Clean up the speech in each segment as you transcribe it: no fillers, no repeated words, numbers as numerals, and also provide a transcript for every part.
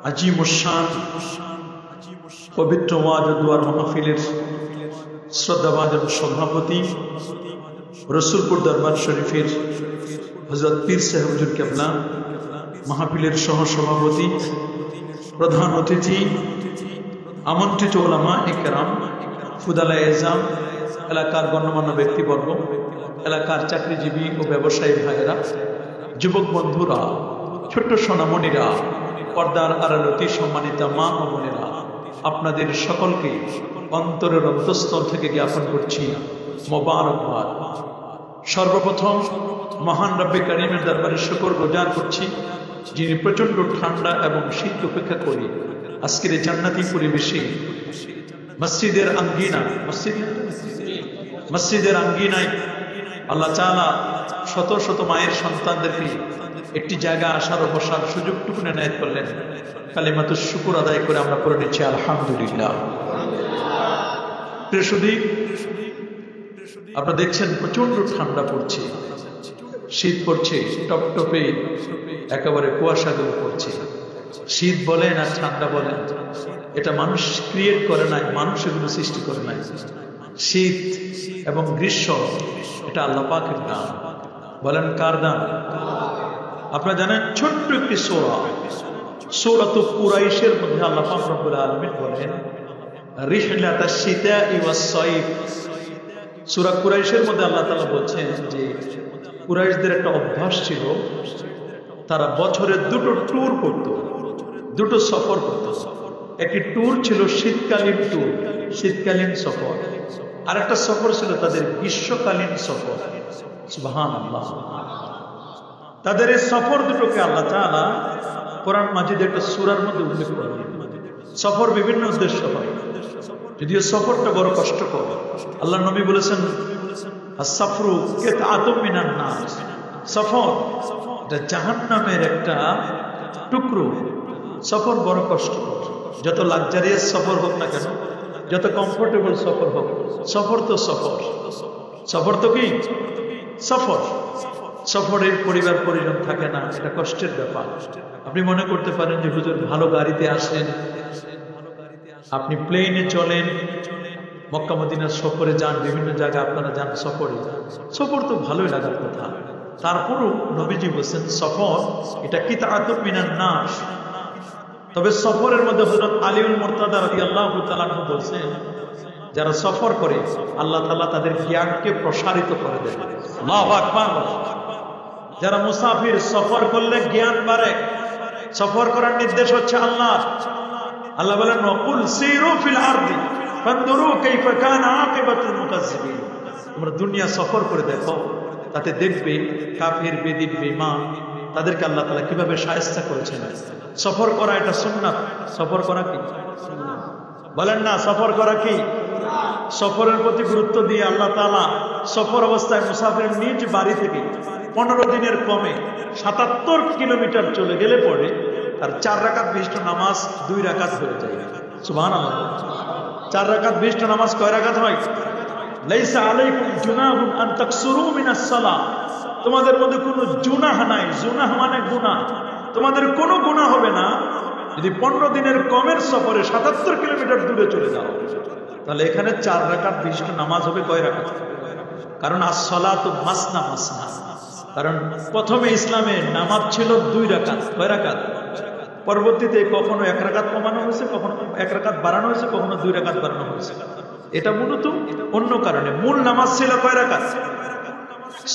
আজিম শান পবিত্র ওয়াজ ও দুয়ার মাহফিলের শ্রদ্ধাভাজন সভাপতি রসুলপুর দরবার শরীফের হযরত পীর সাহেব হুজুর কেবলা, মাহফিলের সহসভাপতি, প্রধান অতিথি, আমন্ত্রিত উলামা ইকরাম, ফুদালা এজাম, এলাকার গণ্যমান্য ব্যক্তিবর্গ, এলাকার চাকরিজীবী ও ব্যবসায়ী ভাইয়েরা, যুবক বন্ধুরা, ছোট্ট সোনামণিরা, পর্দার আড়ালতি সম্মানিত মা ও বোনেরা, আপনাদের সকলকে অন্তরের অন্তঃস্থল থেকে জ্ঞাপন করছি মোবারকবাদ। সর্বপ্রথম মহান রব্বে কারীমের দরবারে শুকর গুজার করছি, যিনি প্রচন্ড ঠান্ডা এবং শীত উপেক্ষা করে আজকের এই জান্নাতি পরিবেশে মসজিদের আঙ্গিনায় আল্লাহ তাআলা শত শত মায়ের সন্তানদেরকে একটি জায়গা আসার ও বসার সুযোগটুকু এনায়েত করলেন। কালিমাতুশ শুকর আদায় করে আমরা পড়ে নিচ্ছি আলহামদুলিল্লাহ। প্রিয় সুধী, আপনারা দেখছেন প্রচন্ড ঠান্ডা পড়ছে, শীত পড়ছে, টপটপে একেবারে কুয়াশাগুলো পড়ছে। শীত বলেন আর ঠান্ডা বলেন, এটা মানুষ ক্রিয়েট করে নাই, মানুষ এগুলো সৃষ্টি করে নাই। শীত এবং গ্রীষ্ম এটা আল্লাহ পাকের দান। বলেন কার দান? আপনারা জানেন ছোট্ট একটি সূরাতুল কুরাইশের মধ্যে আল্লাহ পাক রব্বুল আলামিন বলেন রিহলাতাশ শিতাই ওয়াস সাইফ। সূরা কুরাইশের মধ্যে আল্লাহ তাআলা বলছেন যে কুরাইশদের একটা অভ্যাস ছিল, তারা বছরে দুটো ট্যুর করত, দুটো সফর করত। একটি ট্যুর ছিল শীতকালীন ট্যুর, শীতকালীন সফর, আর একটা সফর ছিল তাদের গ্রীষ্মকালীন সফর। সুবহানাল্লাহ। তাদের এই সফর দুটোকে আল্লাহ তাআলা কোরআন মাজিদে একটা সূরার মধ্যে উল্লেখ করেন। সফর বিভিন্ন উদ্দেশ্য হয়, যদিও সফরটা বড় কষ্টকর। আল্লাহ নবী বলেছেন আস-সাফরু কিতআতুম মিনান নাস, সফর এটা জাহান্নামের একটা টুকরো। সফর বড় কষ্টকর। যত লাক্সারিয়াস সফর হোক না কেন, যত কমফোর্টেবল সফর হোক, সফর তো সফর। সফর তো কি সফর। সফরের পরিবার পরিজন থাকে না, এটা কষ্টের ব্যাপার। আপনি মনে করতে পারেন যে হুজুর ভালো গাড়িতে আসেন, আপনি প্লেনে চলেন, মক্কা মদিনার সফরে যান, বিভিন্ন জায়গায় আপনারা যান সফরে, সফর তো ভালোই লাগার কথা। তারপরও নবীজি বলছেন সফর এটা কিতআতুম মিনান নাস। তবে সফরের মধ্যে হযরত আলীউল মুরতাদা রাদিয়াল্লাহু তাআলা আনহু বলছেন, যারা সফর করে আল্লাহ তাআলা তাদের জ্ঞানকে প্রসারিত করে দেন। আল্লাহু আকবার। যারা মুসাফির, সফর করলে জ্ঞান বাড়ে। সফর করার নির্দেশ হচ্ছে আল্লাহ। আল্লাহ বলেন ওয়াকুল সিরু ফিল আরদি ফানদুরু কাইফা কানা আকিবাতুল মুকাজ্জিবিন। তোমরা দুনিয়া সফর করে দেখো, তাতে দেখবে কাফির, বেদিন, বেঈমান, তাদেরকে আল্লাহ তাআলা কিভাবে শায়েস্তা করেছেন। সফর করা এটা সুন্নাত। সফর করা কি সুন্নাত? বলেন না সফর করা কি? সফরের প্রতি গুরুত্ব দিয়ে আল্লাহ তাআলা সফর অবস্থায় মুসাফির নিজ বাড়ি থেকে 15 দিনের কমে 77 কিলোমিটার চলে গেলে পরে তার 4 রাকাত বিশিষ্ট নামাজ 2 রাকাত হয়ে যায়। সুবহানাল্লাহ। 4 রাকাত বিশিষ্ট নামাজ কয় রাকাত হয়? লাইসা আলাইকুম জুনাহুন আন তাকসুরু মিনাস সালাহ। তোমাদের মধ্যে কোনো জুনাহ নাই। জুনাহ মানে গুনাহ। তোমাদের কোনো গুনাহ হবে না যদি 15 দিনের কমের সফরে 77 কিলোমিটার দূরে চলে যাও। তাহলে এখানে 4 রাকাত বিশিষ্ট নামাজ হবে কয় রাকাত? কারণ as-সালাতু মাসনা মাসনা। কারণ প্রথমে ইসলামে নামাজ ছিল 2 রাকাত। কয় রাকাত? পরবর্তীতে কখনো 1 রাকাত কমানো হয়েছে, কখনো 1 রাকাত বাড়ানো হয়েছে, কখনো 2 রাকাত বাড়ানো হয়েছে। এটা মূলত অন্য কারণে। মূল নামাজ ছিল কয় রাকাত?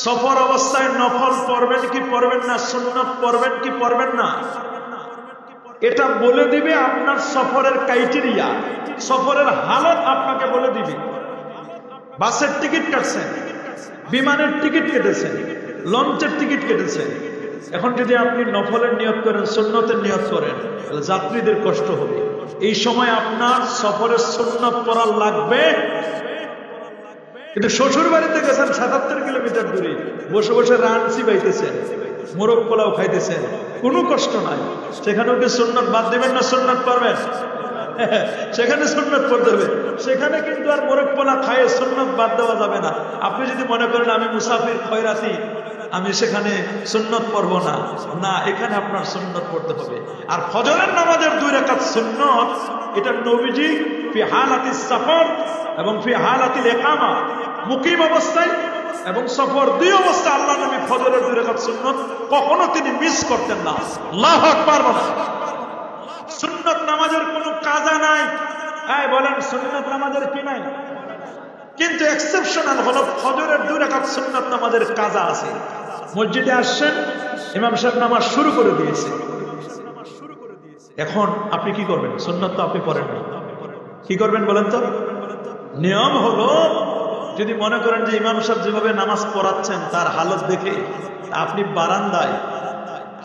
সফর অবস্থায় নফল পড়বেন কি পড়বেন না, সুন্নাত পড়বেন কি পড়বেন না, এটা বলে দিবে আপনার সফরের ক্রাইটেরিয়া, সফরের হালত আপনাকে বলে দিবে। বাসের টিকিট কাটছেন, বিমানের টিকিট কেটেছেন, লঞ্চের টিকিট কেটেছেন, এখন যদি আপনি নফলের নিয়ত করেন, সুন্নতের নিয়ত করেন, তাহলে যাত্রীদের কষ্ট হবে। এই সময় আপনার সফরের সুন্নত পড়া লাগবে। কিন্তু শ্বশুর বাড়িতে গেছেন 77 কিলোমিটার দূরে, বসে বসে রানসি বাইতেছেন, মোরগ পোলাও খাইতেছেন, কোনো কষ্ট নাই। সেখানেও কি সুন্নত বাদ দেবেন না সুন্নত পড়বেন? সেখানে সুন্নত পড়তে হবে। সেখানে কিন্তু আর মোরগ পোলা খায় সুন্নত বাদ দেওয়া যাবে না। আপনি যদি মনে করেন আমি মুসাফির, খয়রাতি, আমি সেখানে সুন্নত পড়ব না, না, এখানে আপনার সুন্নত পড়তে হবে। আর ফজরের নামাজের 2 রাকাত সুন্নত, এটা নবীজি ফি হালাতিস সফর এবং ফি হালাতিল ইকামা, মুকিম অবস্থায় এবং সফর 2 অবস্থায় আল্লাহ নবী ফজরের 2 রাকাত সুন্নত কখনো তিনি মিস করতেন না। আল্লাহু আকবার বলেন। সুন্নত নামাজের কোনো কাজা নাই। বলেন সুন্নত নামাজের কি নাই? কিন্তু এক্সেপশনাল হলো ফজরের 2 রাকাত সুন্নাত নামাজের কাজা আছে। মসজিদে আসছেন, ইমাম সাহেব নামাজ শুরু করে দিয়েছে, এখন আপনি কি করবেন? সুন্নাত তো আপনি পড়েন না, কি করবেন বলেন তো? নিয়ম হলো, যদি মনে করেন যে ইমাম সাহেব যেভাবে নামাজ পড়াচ্ছেন তার হালত দেখে আপনি বারান্দায়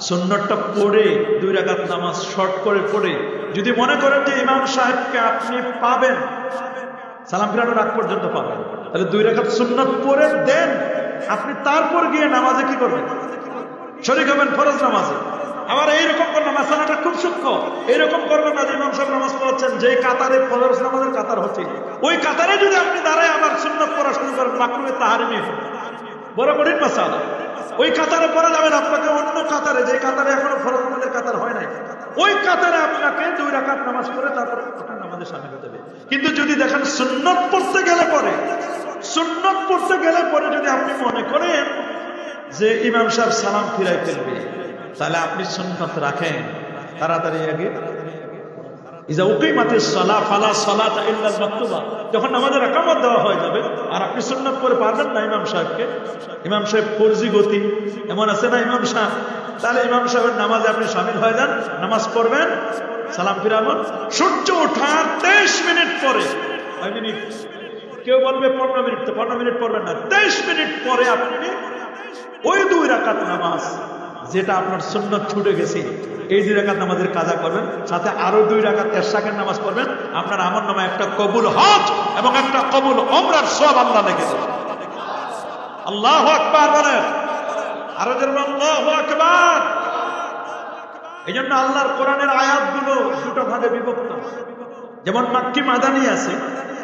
সুন্নতটা পড়ে 2 রাকাত নামাজ শর্ট করে পড়ে যদি মনে করেন যে ইমাম সাহেবকে আপনি পাবেন, সালাম ফিরানোর আগ পর্যন্ত পাবেন, তাহলে 2 রাকাত সুন্নাত পড়ে দেন, আপনি তারপর গিয়ে নামাজে কি করবেন? শরীক হবেন ফরজ নামাজে। আবার এইরকম করবেন, মাসালাটা খুব সূক্ষ্ম, এইরকম করবেন না যে ইমাম সাহেব নামাজ পড়াচ্ছেন, যে কাতারে ফরজ নামাজের কাতার হচ্ছে ওই কাতারে যদি আপনি দাঁড়ায় আবার সুন্নাত পড়া শুরু করেন, মাকরুহে তাহরিমি বড় কঠিন মাসালা। ওই কাতারে পড়া যাবে না, আপনাকে অন্য কাতারে, যে কাতারে এখনো ফরজ নামাজের কাতার হয় নাই, ওই কাতারে আপনাকে 2 রাকাত নামাজ পড়ে তারপরে আপনার নামাজে শামিল হতে হবে। কিন্তু যদি দেখেন সুন্নত পড়তে গেলে পরে যদি আপনি মনে করেন যে ইমাম সাহেব সালাম ফিরাই ফেলবে, তাহলে আপনি সুন্নত রাখেন, তাড়াতাড়ি আগে ইজা উকিমাতিস সালাহ ফালা সালাতা ইল্লাল মাকতুবা, যখন নামাজের ইকামত দেওয়া হয়ে যাবে আর আপনি সুন্নাত পড়ে পারবেন না ইমাম সাহেবকে, ইমাম সাহেব ফরজি গতি এমন আছে না ইমাম সাহেব, তাহলে ইমাম সাহেবের নামাজে আপনি শামিল হয়ে যান, নামাজ পড়বেন, সালাম ফিরাবেন। সূর্য ওঠার 23 মিনিট পরে, কয় মিনিট? কেউ বলবে 15 মিনিট, তো 15 মিনিট পড়বেন না, 23 মিনিট পরে আপনি ওই 2 রাকাত নামাজ যেটা আপনার সুন্নত ছুটে গেছে, এই 2 রাকাত নামাজের কাজা করবেন, সাথে আরো 2 রাকাত ইশরাকের নামাজ পড়বেন। আপনার আমলনামায় একটা কবুল হজ এবং একটা কবুল উমরার সওয়াব আল্লাহ লিখে দেবেন। আল্লাহু আকবার বলেন, আরো জোরে আল্লাহু আকবার। এইজন্য আল্লাহর কোরআনের আয়াতগুলো 2টো ভাগে বিভক্ত, যেমন মাক্কি মাদানী আছে,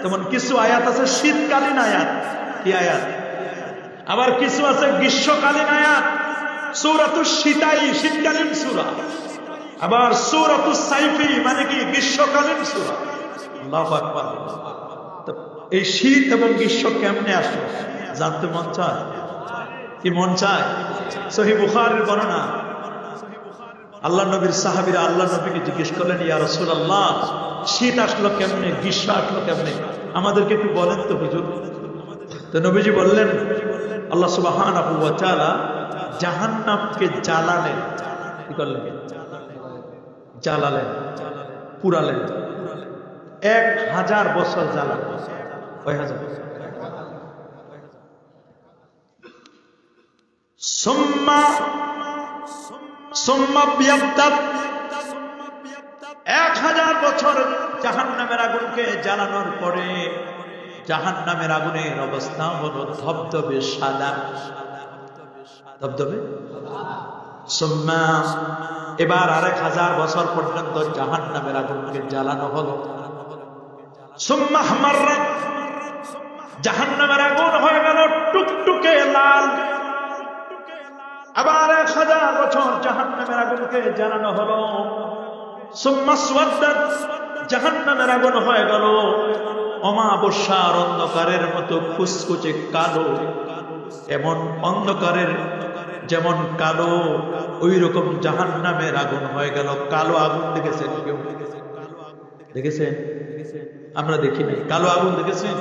তেমন কিছু আয়াত আছে শীতকালীন আয়াত, কি আয়াত, আবার কিছু আছে গ্রীষ্মকালীন আয়াত, সূরাতুশ শীতাই শীতকালীন সূরা, আবার সূরাতুস সাইফি মানে কি গ্রীষ্মকালীন সূরা। আল্লাহু আকবার। তো এই শীত এবং গ্রীষ্ম কেমনে আসে জানতে মন চায়? কি মন চায়? সহিহ বুখারীর বর্ণনা, আল্লাহ নবীর সাহাবীরা আল্লাহ নবীকে জিজ্ঞেস করলেন, ইয়া রাসূলুল্লাহ, শীত আসলো কেমনে, গ্রীষ্ম আসলো কেমনে, আমাদেরকে একটু বলেন তো হুজুর। তো নবীজি বললেন, আল্লাহ সুবহানাহু ওয়া তাআলা জাহান্নামকে জ্বালালেন, কি করলেন? জ্বালালেন, পুরালেন, 1000 বছর জ্বালালেন। কয় হাজার? সুম্মা 1000 বছর জাহান্নামের আগুনকে জ্বালানোর পরে জাহান্নামের আগুনের অবস্থা হলো ধবধবে সাদা, ধবধবে। সুম্মা এবার 1000 বছর পর্যন্ত জাহান্নামের আগুনকে জ্বালানো হলো। সুম্মা হামাররাত, জাহান্নামের আগুন হয়ে গেল টুকটুকে লাল। আবার 1000 বছর জাহান্নামের আগুনকে জ্বালানো হলো। সুম্মা সুওয়াদ্দাত, জাহান্নামের আগুন হয়ে গেল অমাবস্যার অন্ধকারের মতো কুচকুচে কালো। এমন অন্ধকারের যেমন কালো, ওই রকম জাহান্নামের আগুন হয়ে গেল কালো আগুন। দেখেছেন কেউ? দেখেছেন? আমরা দেখি নাই। কালো আগুন দেখেছেন?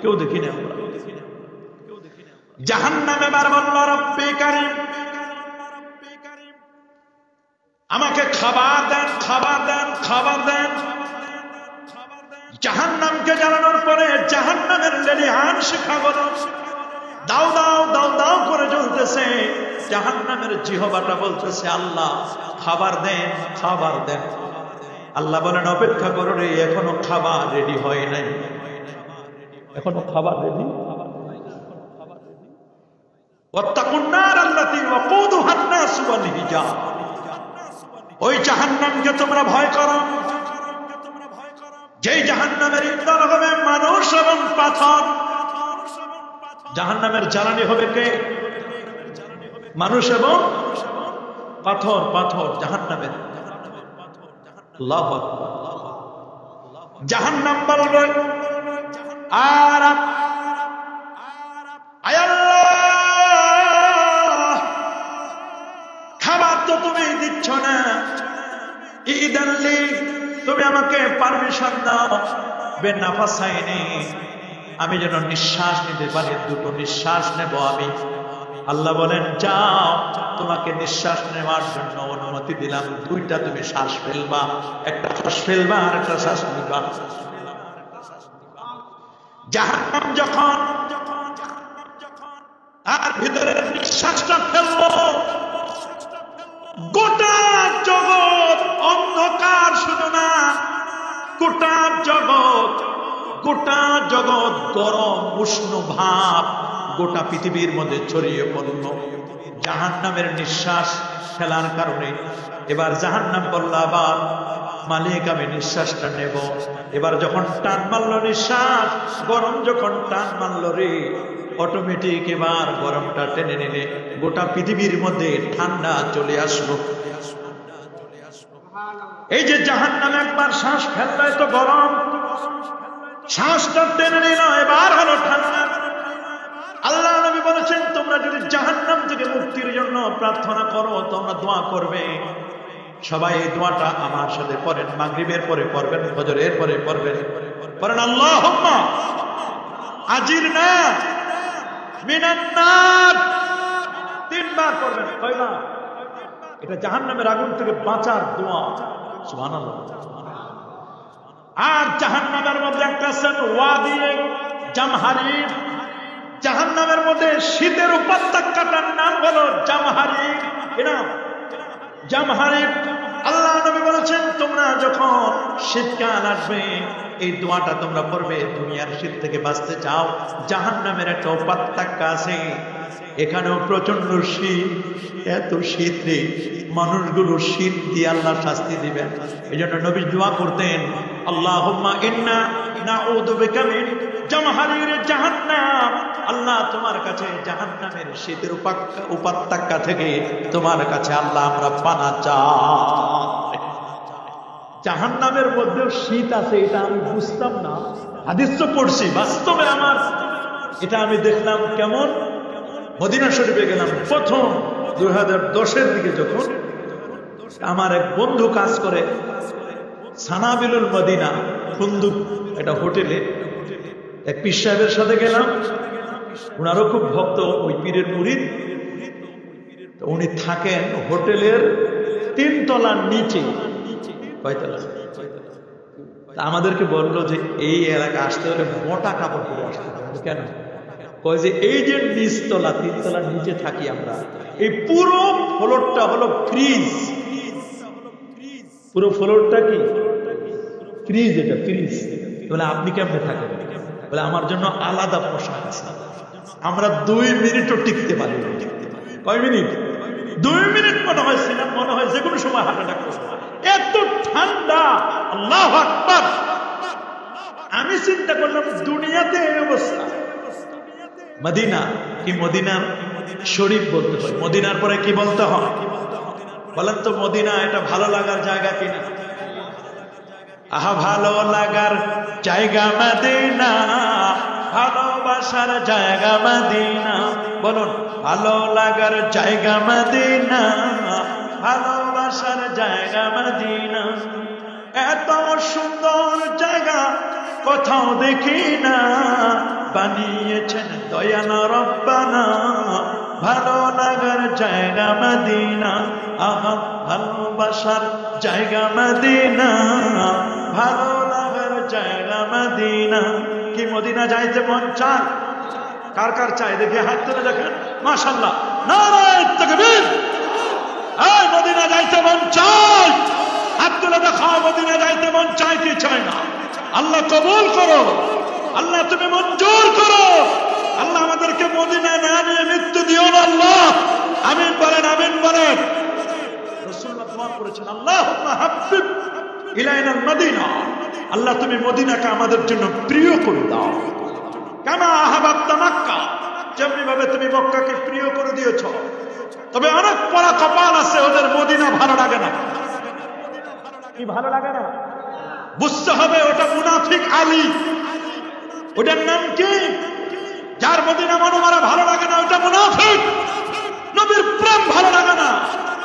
কেউ দেখি নাই আমরা। জাহান্নামে বার বলল, রব্বে কারীম, আমাকে খাবার দেন, খাবার দেন, খাবার দেন। জাহান্নামকে জ্বালানোর পরে জাহান্নামের লেলিহান শিখাগুলো দাও দাও দাও দাও করে জ্বলতেছে। জাহান্নামের জিহ্বাটা বলতেছে, আল্লাহ খাবার দেন, খাবার দেন। আল্লাহ বলেন, অপেক্ষা করো রে, এখনো খাবার রেডি হয় নাই, এখনো খাবার রেডি। ওয়াত্তাকুন নার আল্লাতী ওয়াকুদুহা আন-নাস ওয়াল হিজার, ওই জাহান্নামকে তোমরা ভয় করো, যেই জাহান্নামের ইন্ধন হবে মানুষ এবং পাথর। জাহান্নামের জ্বালানি হবে কে? মানুষ এবং পাথর, পাথর জাহান্নামের। আল্লাহু আকবার। জাহান্নাম বলবে, আর আয় আল্লাহ, খাবার তো তুমি দিচ্ছ না, ইদাল্লি তুমি আমাকে পারমিশন দাও, বেনাফাসাইনি, আমি যেন নিঃশ্বাস নিতে পারি, দুটো নিঃশ্বাস নেব আমি। আল্লাহ বলেন, যাও, তোমাকে নিঃশ্বাস নেওয়ার জন্য অনুমতি দিলাম, দুইটা তুমি শ্বাস ফেলবা, একটা শ্বাস ফেলবা আর একটা শ্বাস নিবা। জাহান্নাম যখন তার ভিতরে নিঃশ্বাসটা ফেলবো, গোটা জগৎ অন্ধকার, শুধু না, গোটা জগৎ গরম উষ্ণ ভাব গোটা পৃথিবীর মধ্যে ছড়িয়ে পড়ল জাহান্নামের নিঃশ্বাস ফেলার কারণে। এবার জাহান্নাম বলল, আবার মালিক আমি নিঃশ্বাসটা নেব। এবার যখন টান মারল নিঃশ্বাস, গরম যখন টান মারল রে, অটোমেটিক এবার গরমটা টেনে নিলে গোটা পৃথিবীর মধ্যে ঠান্ডা চলে আসলো। এই যে জাহান্নামে একবার শ্বাস ফেললে তো গরম, শ্বাসটা টেনে নিল, এবার হলো ঠান্ডা। আল্লাহ নবী বলেছেন, তোমরা যদি জাহান্নাম থেকে মুক্তির জন্য প্রার্থনা করো, তোমরা দোয়া করবে, সবাই এই দোয়াটা আমার সাথে পড়েন, মাগরিবের পরে পড়বেন, ফজরের পরে পড়বেন, পড়েন আল্লাহুম্মা আজিরনা মিনান নার, 3 বার পড়বেন। কয়বার? এটা জাহান্নামের আগুন থেকে বাঁচার দোয়া। সুবহানাল্লাহ। আর জাহান্নামের মধ্যে একটা আছে ওয়াদি জামহারির, জাহান্নামের মধ্যে শীতের উপত্যকাটার নাম হলো জামহারির। এরা জামহারির। আল্লাহ নবী বলেছেন, তোমরা যখন শীতকাল আসবে এই দোয়াটা তোমরা পড়বে, দুনিয়ার শীত থেকে বাঁচতে চাও, জাহান্নামের একটা উপত্যকা আছে, এখানেও প্রচন্ড শীত, এত শীত রে, মানুষগুলো শীত দিয়ে আল্লাহ শাস্তি দিবেন। এই জন্য নবী দোয়া করতেন, আল্লাহুম্মা ইন্না নাউযু বিকা মিন জামহারির জাহান্নাম, আল্লাহ তোমার কাছে জাহান্নামের শীতের উপত্যকা থেকে তোমার কাছে আল্লাহ আমরা পানা চাই। জাহান্নামের মধ্যেও শীত আছে, এটা আমি বুঝতাম না, হাদিস তো পড়ছি, বাস্তবে আমার এটা আমি দেখলাম। কেমন? মদিনা শরীফে গেলাম প্রথম 2010-এর দিকে, যখন আমার এক বন্ধু কাজ করে সানাবিলুল মদিনা ফুন্দুক একটা হোটেলে, এক পীর সাহেবের সাথে গেলাম, উনারও খুব ভক্ত, ওই পীরের মুরিদ। উনি থাকেন হোটেলের 3 তলার নিচে। কয়তলা? আমাদেরকে বললো যে এই এলাকা আসতে হলে মোটা কাপড় পরে আসতে হবে। কেন? কয় যে এই যে নিচতলা, 3 তলার নিচে থাকি আমরা, এই পুরো ফ্লোরটা হলো ফ্রিজ। পুরো ফ্লোরটা কি ফ্রিজ? এটা ফ্রিজ। বলে আপনি কেমনে থাকেন? বলে আমার জন্য আলাদা পোশাক আছে, আমরা 2 মিনিটও টিকতে পারি না। কয় মিনিট? 2 মিনিট মনে হয় ছিলাম, মনে হয় যে কোনো সময় হার্ট অ্যাটাক করবে, এত ঠান্ডা। আল্লাহু আকবার। আমি চিন্তা করলাম দুনিয়াতে এই অবস্থা, মদিনা কি মদিনার শরীফ বলতে হয়, মদিনার পরে কি বলতে হয় বলেন তো? মদিনা এটা ভালো লাগার জায়গা কিনা? আহা, ভালো লাগার জায়গা মদিনা, ভালোবাসার জায়গা মদিনা। বলুন, ভালো লাগার জায়গা মদিনা, ভালোবাসার জায়গা মদিনা। এত সুন্দর জায়গা কোথাও দেখি না, বানিয়েছেন দয়াল রব্বানা, ভালো লাগার জায়গা মদিনা। আহা, ভালোবাসার জায়গা মদিনা, ভালো লাগার জায়গা মদিনা। কি মদিনা যাইতে মন চায়? কার কার চাই দেখি হাত তুলে দেখেন। মাশাআল্লাহ, নারায়ে তাকবীর। এই মদিনা যাইতে মন চায়? হাত তুলে দেখাও, মদিনা যাইতে মন চায় কি চায় না? আল্লাহ কবুল করো, আল্লাহ তুমি মঞ্জুর করো। আল্লাহ আমাদেরকে মদিনা না নিয়ে মৃত্যু দিও না। আল্লাহ আমিন বলেন, আমিন বলেন। রাসূলুল্লাহ দোয়া করেছেন, আল্লাহুম্মা হাব্বিব ইলাইনাল মদিনা, আল্লাহ তুমি মদিনাকে আমাদের জন্য প্রিয় করে দাও। কামা আহাবাবতা মক্কা, যেমনি ভাবে তুমি মক্কাকে প্রিয় করে দিয়েছো, তবে অনেক পড়া কপাল আছে, ওদের মদিনা ভালো লাগে না। কি ভালো লাগে না? বুঝতে হবে ওটা মুনাফিক আলী। ওটার নাম কি? যার মদিনা মনোমারা ভালো লাগে না ওটা মুনাফিক। নবীর প্রেম ভালো লাগে না,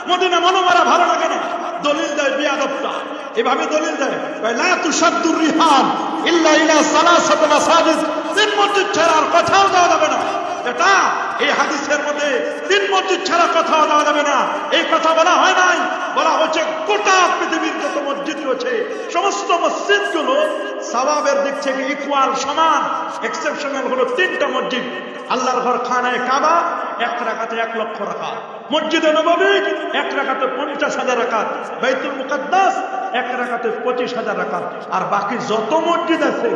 মদিনা মনোমারা ভালো লাগে না। দলিল দেয় বিয়াদবটা, এভাবে দলিল দেয়, লা তুশাদ্দুর রিহাল ইল্লা ইলা সালাসাতি মাসাজিদ, তিন মসজিদ ছাড়া আর কোথাও যাওয়া যাবে না। এটা এই হাদিসের মধ্যে তিন মসজিদ ছাড়া কোথাও যাওয়া যাবে না এই কথা বলা হয় নাই। বলা হচ্ছে গোটা পৃথিবীর যত মসজিদ রয়েছে সমস্ত মসজিদগুলো সওয়াবের দিক থেকে ইকুয়াল, সমান। এক্সেপশনাল হলো তিনটা মসজিদ। আল্লাহর ঘর খানায়ে কাবা এক রাকাতে 1 লক্ষ রাকাত, মসজিদে নববী এক রাকাতে 50,000 রাকাত, বাইতুল মুকাদ্দাস এক রাকাতে 25,000 রাকাত। আর বাকি যত মসজিদ আছে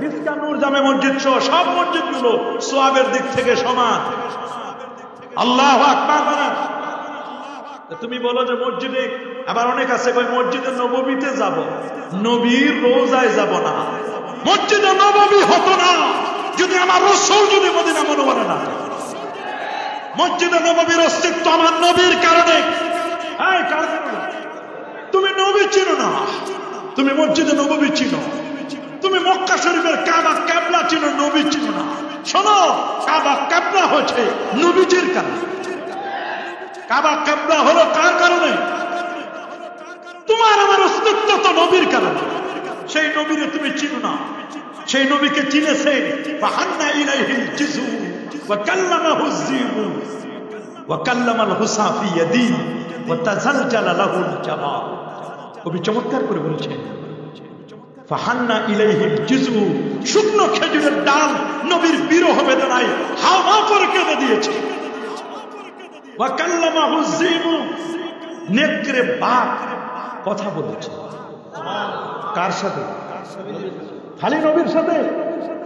বিসকা নূর জামে মসজিদ সহ সব মসজিদগুলো সওয়াবের দিক থেকে সমান। আল্লাহু আকবার বলেন। তুমি বলো যে মসজিদে, আবার অনেক আছে কই মসজিদে নববীতে যাব, নবীর রোজায় যাব না। মসজিদে নববী হতো না যদি আমার রাসূল যদি মদিনা মুনাওয়ারা না থাকতো। মসজিদে নববীর অস্তিত্ব আমার নবীর কারণে। এই কারণে তুমি নবী চিনো না, তুমি মসজিদে নববী চিনো, তুমি মক্কা শরীফের কাবা কিবলা চিনো, নবী চিনো না। শোনো, কাবা কিবলা হচ্ছে নবীজির কারণে। কাবা কিবলা হলো কার কারণে? তোমার আমার অস্তিত্ব তো নবীর কারণে। সেই নবীরে তুমি চিনো না, সেই নবীকে চিনেছেন। ফাহান্না ইলাইহিল জিজু ওয়া কাল্লামাহু যিবু ওয়া কাল্লামাল হুসা ফি ইয়াদি ওয়া তাজালজালা লাহুল জামাল। কবি চমৎকার করে বলেছেন, ফাহান্না ইলাইহিল জিজু, শুকনো খেজুরের ডাল নবীর বিরহ বেদনায় হাওয়া করে কেঁদে দিয়েছে। ওয়া কাল্লামাহু যিবু, নেকড়ে বাঘ কথা বলেছে। কার সাথে? খালি নবীর সাথে?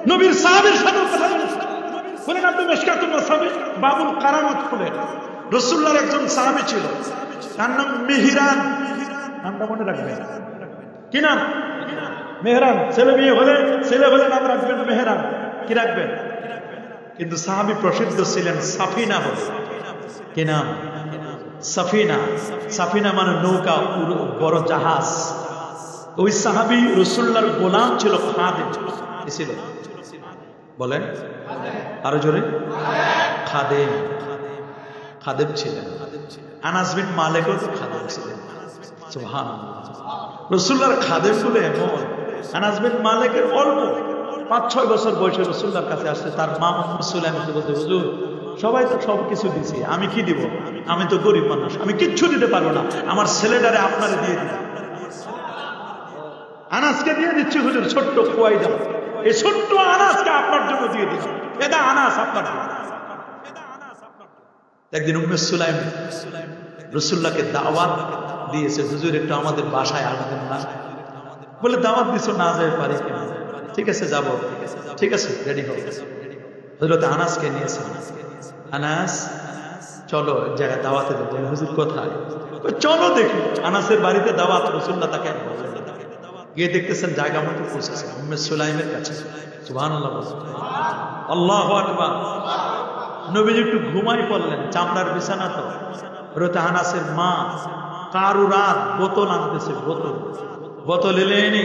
নবীর সাহাবীর সাথে কথা বলেছে। বলেন আপনি মিশকাতুল মাসাবিহ বাবুল কারামাত খুলেন। রাসূলুল্লাহর একজন সাহাবী ছিল, তার নাম মেহরান। নামটা মনে রাখবেন। কি নাম? মেহরান। ছেলে মেয়ে হলে নাম রাখবেন মেহরান। কি রাখবেন? কিন্তু সাহাবী প্রসিদ্ধ ছিলেন সাফিনা বলে। কি নাম? সাফিনা। সাফিনা মানে নৌকা, বড় জাহাজ। ওই সাহাবী রাসূলুল্লাহর গোলাম ছিল, খাদেম ছিল। বলেন আরো জোরে, খাদেম। খাদেম ছিলেন। আনাস বিন মালিকও খাদেম ছিলেন। সুবহানাল্লাহ। রাসূলুল্লাহর খাদেম গুলো এমন। আনাস বিন মালিকের অল্প 5-6 বছর বয়সে রাসূলুল্লাহর কাছে আসছে। তার মা উম্মে সুলাইমাকে বলতে, হুজুর সবাই তো সব কিছু দিছি, আমি কি দিব? আমি তো গরিব মানুষ, আমি কিচ্ছু দিতে পারবো না, আমার ছেলেটারে আপনারে দিয়ে দিন। আনাসকে দিয়ে দিচ্ছি হুজুর, ছোট্ট খোয়াই দাও, এই ছোট্ট আনাসকে আপনার জন্য দিয়ে দিচ্ছি, এটা আনাস আপনার জন্য। একদিন উম্মে সুলাইম রাসূলুল্লাহকে দাওয়াত দিয়েছে, হুজুর একটু আমাদের বাসায় আসবেন না? বলে দাওয়াত দিছো, না যেতে পারি কেন? ঠিক আছে যাব। ঠিক আছে, রেডি হও। হযরত আনাসকে নিয়েছে। আনাস চলো জায়গায় দাওয়াতে দেবো। হুজুর কোথায়? চলো দেখি। আনাসের বাড়িতে দাওয়াত। রাসূলুল্লাহ তাকে গিয়ে দেখতেছেন জায়গা মতো পৌঁছেছে উম্মে সুলাইমের কাছে। সুবহানাল্লাহ, আল্লাহু আকবার। নবীজি একটু ঘুমাই পড়লেন, চামড়ার বিছানা তো। হযরত আনাসের মা কারুরাত বোতল আনতেছে, বোতল এনে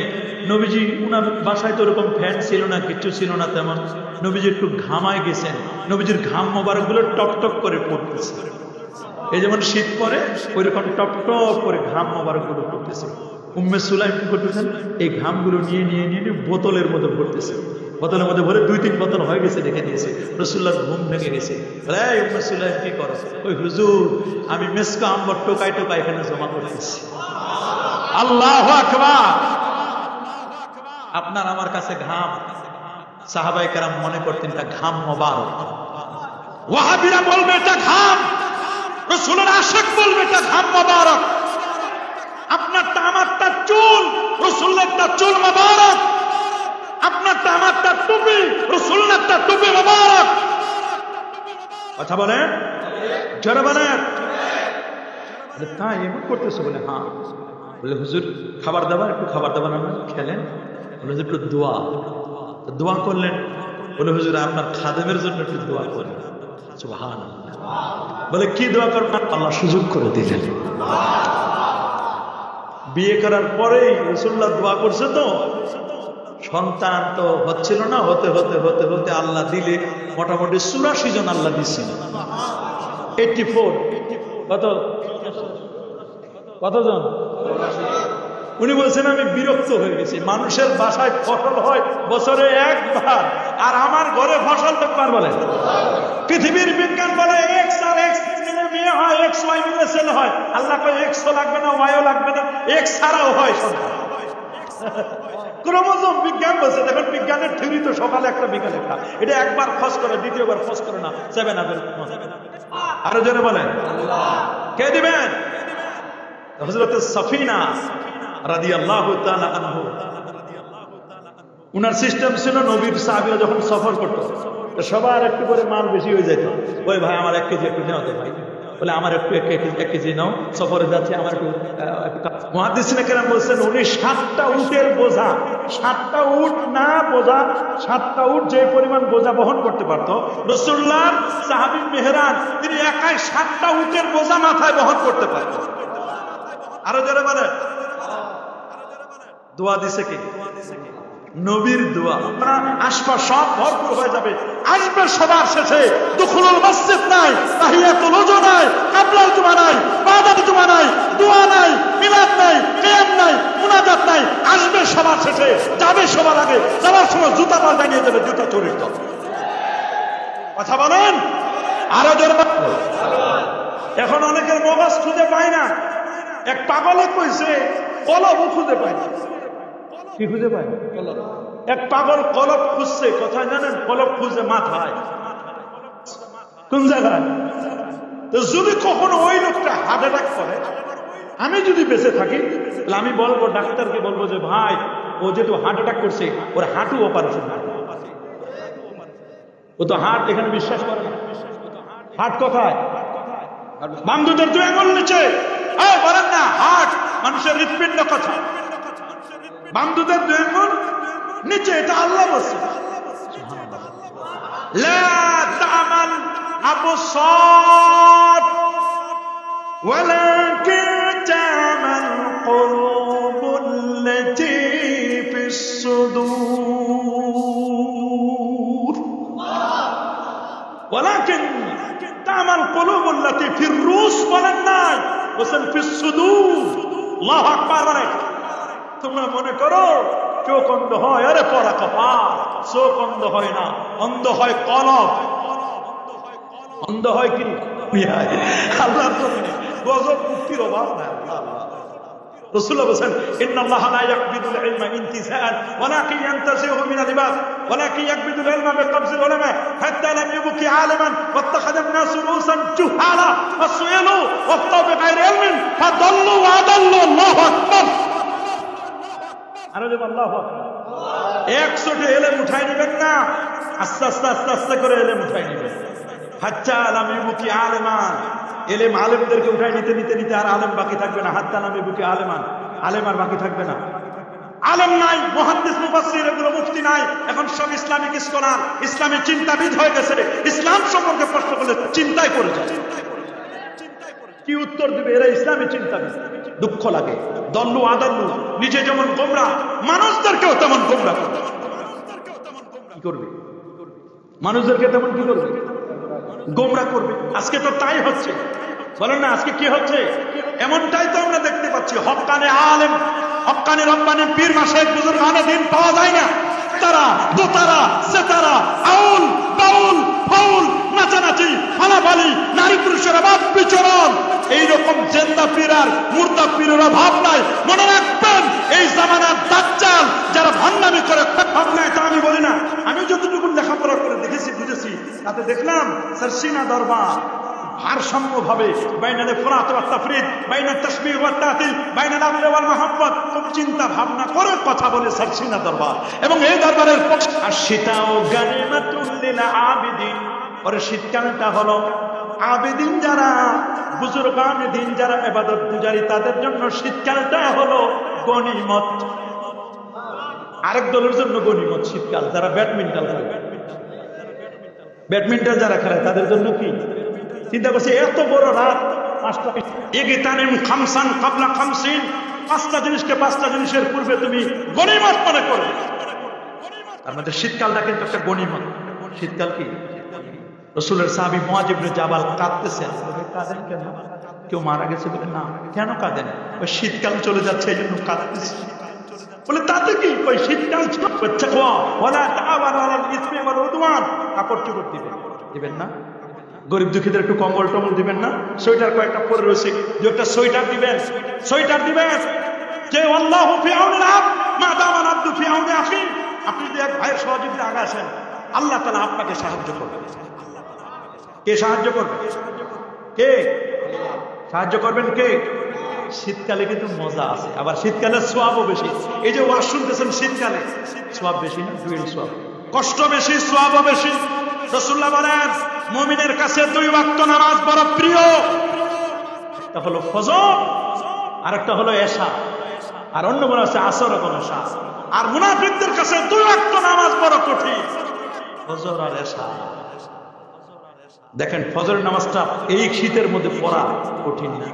নবীজি, উনার বাসায় তো ওরকম ফ্যান ছিল না, কিচ্ছু ছিল না তেমন। নবীজি একটু ঘামায় গেছেন, নবীজির ঘাম মোবারক গুলো টক টক করে পড়তেছে। এই যেমন শীত পরে ওইরকম টক টক করে ঘাম মোবারক গুলো পড়তেছে। উম্মে সুলাইম কি করতেছেন? এই ঘামগুলো নিয়ে বোতলের মধ্যে ভরতেছে। বোতলের মধ্যে ভরে 2-3 বোতল হয়ে গেছে, রেখে দিয়েছে। রাসূলুল্লাহর ঘুম ভেঙে গেছে। এই উম্মে সুলাইম কি করো? ওই হুজুর আমি মেসকা আম্বর টোকাই এখানে জমা করতেছি। আল্লাহু আকবার। আপনার আমার কাছে ঘাম, সাহাবায়ে কেরাম মনে করতেন এটা ঘাম মোবারক। ওয়াহাবীরা বলবে এটা ঘাম, রাসূলের আশিক বলবে এটা ঘাম মোবারক। আপনারটা আমারটা চুল, রাসূলেরটা চুল মোবারক। আপনারটা আমারটা টুপি, রাসূলেরটা টুপি মোবারক। কথা বলেন, জোরে বলেন। তাই এমন করতেছে? বলে হ্যাঁ। বলে হুজুর খাবার দাবার, একটু খাবার দাবার আমরা খেলেন। বলে হুজুর একটু দোয়া করলেন। বলে হুজুর আপনার খাদেমের জন্য একটু দোয়া করেন। সুবহানাল্লাহ। বলে কি দোয়া করবেন? আল্লাহ সুযোগ করে দিলেন। বিয়ে করার পরেই রাসূলুল্লাহ দোয়া করছে তো, সন্তান তো হচ্ছিল না, হতে হতে হতে হতে আল্লাহ দিলে মোটামুটি 84 জন আল্লাহ দিচ্ছিল। 84 কতজন? উনি বলছেন আমি বিরক্ত হয়ে গেছি, মানুষের বাসায় ফসল হয় বছরে একবার, আর আমার ঘরে ফসল একবার। বলে পৃথিবীর বিজ্ঞান বলে এক্স আর এক্স মিলে মেয়ে হয়, এক্স ওয়াই মিলে ছেলে হয়। আল্লাহ কয় এক্সও লাগবে না, ওয়াইও লাগবে না, এক্স ছাড়াও হয় সন্তান। ক্রোমোজোম বিজ্ঞান বলছে। দেখুন বিজ্ঞানের থিওরি তো সকালে একটা বিকালে একটা, এটা একবার খস করে দ্বিতীয়বার খস করে না, 7 আপের। আরো জোরে বলেন কে দিবেন? হযরত সাফিনা রাদিয়াল্লাহু তাআলা আনহু, উনার সিস্টেম ছিল নবীর সাহাবীরা যখন সফর করতো সবার একটু করে মাল বেশি হয়ে যেত। ওই ভাই আমার 1 কেজি একটু নেও তো ভাই, বলে আমার একটু 1 কেজি নাও, সফরে যাচ্ছে আমার একটু। মুহাদ্দিসিনে কেরাম বলছেন উনি 7টা উটের বোঝা, 7টা উট না বোঝা, 7টা উট যে পরিমাণ বোঝা বহন করতে পারতো, রাসূলুল্লাহ সাহাবী মেহরান তিনি একাই 7টা উটের বোঝা মাথায় বহন করতে পারতো। আরো যারা বলে দোয়া দিছে কি? নবীর দোয়া। আশপাশ সব ভরপুর হয়ে যাবে, আসবে সবার শেষে দুখুলুল মসজিদ নাই, তাহিয়াতুল ওযু নাই, কাবলাল জুমা নাই, বাদাত জুমা নাই, দোয়া নাই, মিলাদ নাই, কিয়াম নাই, মুনাজাত নাই, আসবে সবার শেষে, যাবে সবার আগে, যাওয়ার সময় জুতা পাল্টাই নিয়ে যাবে, জুতা চুরির দল। কথা বলেন আরো জোরে। এখন অনেকের মগজ খুঁজে পায় না। এক পাগলে কইছে কলবও খুঁজে পায় না। কি খুঁজে পায়? এক পাগল কলব খুঁজছে, কোথায় জানেন? কলব খুঁজে মাথায়। কোন জায়গায়? তো যদি কখনো ওই লোকটা হার্ট অ্যাটাক করে, আমি যদি বেঁচে থাকি তাহলে আমি বলবো, ডাক্তারকে বলবো যে ভাই ও যেহেতু হার্ট অ্যাটাক করছে ওর হাঁটু অপারেশন। ও তো হার্ট এখানে বিশ্বাস করে না। হার্ট কোথায়? বাম দুধের 2 আঙ্গুল নিচে। বলেন না হার্ট মানুষের হৃৎপিণ্ড কোথায়? বাম দুধের 2 আঙ্গুল নিচে, এটা আল্লাহ বলছে। লা তা'মাল আবসার ওয়ালাকিন তা'মাল কুলুবুল্লাতী ফিস সুদূর। ওয়ালাকিন তা'মাল কুলুবুল্লাতী ফির রুস। বলেন নাই, বলেন ফিস সুদূর। আল্লাহু আকবার। বলেন তোমরা মনে করো চোখ অন্ধ হয়, আরে পড়া কপাল, চোখ অন্ধ হয় না, অন্ধ হয় কলব। অন্ধ হয় কি? আল্লাহ গজব মুক্তির অভাব নাই। রাসূলুল্লাহ বলেন ইন্নাল্লাহা লা ইয়াকবিদুল ইলমা ইনতিসাআন ওয়ালাকিন ইয়ানতাসিহু মিনাল ইবাদ ওয়ালাকিন ইয়াকবিদুল ইলমা বিকবজিল উলামা হাত্তা লাম ইবকি আলিমান ওয়াত্তাখাযা আন-নাসু রুসান জুহালা ফাসুইলু ওয়াফতাউ বিগাইরি ইলমিন ফাদাল্লু ওয়া আদাল্লু। আল্লাহু আকবার। আরে আল্লাহু আকবার। 100 এলেম উঠাই নেবেন না, আস্তে আস্তে আস্তে আস্তে করে এলেম উঠাই নেবেন। হাত্তা লাম ইবকি আলিমান, এলেম আলেমদেরকে উঠাই নিতে নিতে নিতে আর আলেম বাকি থাকবে না। হাত্তা লাম ইবকি আলিমান, আলেম আর বাকি থাকবে না। আলেম নাই, মুহাদ্দিস মুফাসসির এগুলো মুফতি নাই। এখন সব ইসলামিক স্কলার, ইসলামী চিন্তাবিদ হয়ে গেছে। ইসলাম সম্পর্কে প্রশ্ন করলে চিন্তায় পড়ে যায়, কি উত্তর দিবে? এরা ইসলামী চিন্তাবিদ। দুঃখ লাগে। দল্লু আদাল্লু, নিজে যেমন গোমরা মানুষদেরকেও তেমন গোমরা করবে। কি করবে? মানুষদেরকে তেমন কি করবে? গোমরা করবে। আজকে তো তাই হচ্ছে। বলেন না আজকে কি হচ্ছে? এমনটাই তো আমরা দেখতে পাচ্ছি। হক্কানে আলেম, হক্কানে রব্বানি পীর মাশায়েখ বুজুর্গানে দিন পাওয়া যায় না। তারা দোতারা, সেতারা, আউল বাউল ফাউল, নাচানাচি, ফালাফালি, নারী পুরুষের অবাধ বিচরণ, এইরকম জেন্দা পীর আর মুর্দা পীরের অভাব নাই। মনে রাখবেন এই জামানার দাজ্জাল যারা ভণ্ডামি করে, ভাবনায় তা আমি বলি না, আমি যতটুকু লেখাপড়া করে দেখেছি বুঝেছি, তাতে দেখলাম সারসিনা দরবার ভারসাম্য ভাবে বাইনাল ইফরাত ওয়াত তাফরিদ, বাইনাত তাশবিহ ওয়াত তা'তিল, বাইনাল আমল ওয়াল মাহাব্বত খুব চিন্তা ভাবনা করে কথা বলে সারসিনা দরবার। এবং এই দরবারের শীতাও গানিমাতুল লিল আবিদিন। পরে শীতকালটা হলো আবিদিন যারা, বুজুর্গানে দিন যারা ইবাদত গুজারি, তাদের জন্য শীতকালটা হলো গনিমত। আরেক দলের জন্য গনিমত শীতকাল, যারা ব্যাডমিন্টন খেলে। ব্যাডমিন্টন যারা খেলে তাদের জন্য কি চিন্তা করছে, এত বড় রাত, পাঁচটা জিনিসকে পাঁচটা জিনিসের পূর্বে তুমি গনিমত মনে করবে। আমাদের শীতকালটা কিন্তু একটা গনিমত। শীতকাল কি? রাসূলের সাহাবী মুআয ইবনে জাবাল কাঁদতেছেন। কাঁদেন কেন? কেউ মারা গেছে বলে? না। কেন কাঁদেন? ওই শীতকাল চলে যাচ্ছে এই জন্য কাঁদতেছে। বলে তাতে কি? ওই শীতকাল কাপড় চোপড় দিবেন না? গরিব দুঃখীদের একটু কম্বল টম্বল দিবেন না? সোয়েটার কয়েকটা পরে রয়েছে, দু একটা সোয়েটার দিবেন, সোয়েটার দিবেন। যে আল্লাহু ফি আউনিল আবদ মা দামাল আবদু ফি আউনি আখি। আপনি যদি এক ভাইয়ের সহযোগিতা আগে আসেন, আল্লাহ তাআলা আপনাকে সাহায্য করবে। কে সাহায্য করবে? কে সাহায্য করবেন? কে? শীতকালে কিন্তু মজা আছে, আবার শীতকালে সওয়াবও বেশি। এই যে ওয়াজ শুনতেছেন, শীতকালে সওয়াব বেশি না? দুই সওয়াব, কষ্ট বেশি, সওয়াবও বেশি। রাসূলুল্লাহ বলেন মুমিনের কাছে দুই ওয়াক্ত নামাজ বড় প্রিয়। একটা হলো ফজর, আর একটা হলো এশা, আর অন্য বলা আছে আসর এবং এশা। আর মুনাফিকদের কাছে দুই ওয়াক্ত নামাজ বড় কঠিন, ফজর আর এশা। দেখেন ফজরের নামাজটা এই শীতের মধ্যে পড়া কঠিন না?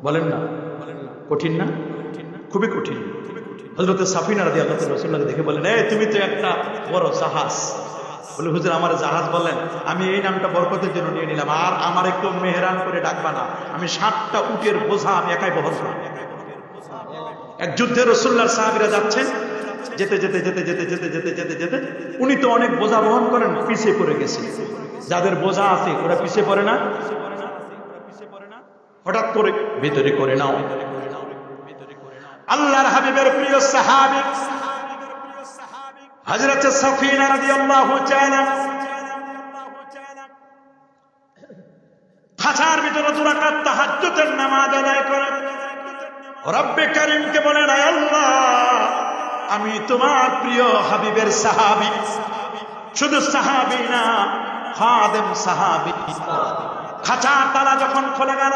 বলেন না কঠিন না? খুবই কঠিন। হযরত সাফিনা রাদিয়াল্লাহু তাআলা রাসূলুল্লাহকে দেখে বলেন, এই তুমি তো একটা বড় জাহাজ। বলে হুজুর আমার জাহাজ বলেন, আমি এই নামটা বরকতের জন্য নিয়ে নিলাম, আর আমার একটু মেহরান করে ডাকবা না, আমি 7টা উটের বোঝা আমি একাই বহন করব। এক যুদ্ধে রাসূলুল্লাহর সাহাবীরা যাচ্ছেন, যেতে যেতে যেতে যেতে যেতে যেতে যেতে যেতে উনি তো অনেক বোঝা বহন করেন, পিছিয়ে পড়ে গেছে। যাদের বোঝা আছে ওরা পিছিয়ে পড়ে না? হঠাৎ করে ভিতরে করে নাও। আল্লাহর হাবিবের প্রিয় সাহাবী হযরত সাফিনা রাদিয়াল্লাহু তাআলা খাঁচার ভিতরে 2 রাকাত তাহাজ্জুদের নামাজ আদায় করেন। রব্বে কারীমকে বলেন, আয় আল্লাহ, আমি তোমার প্রিয় হাবিবের সাহাবী, শুধু সাহাবী না, খাদেম সাহাবী। খাঁচার তালা যখন খুলে গেল,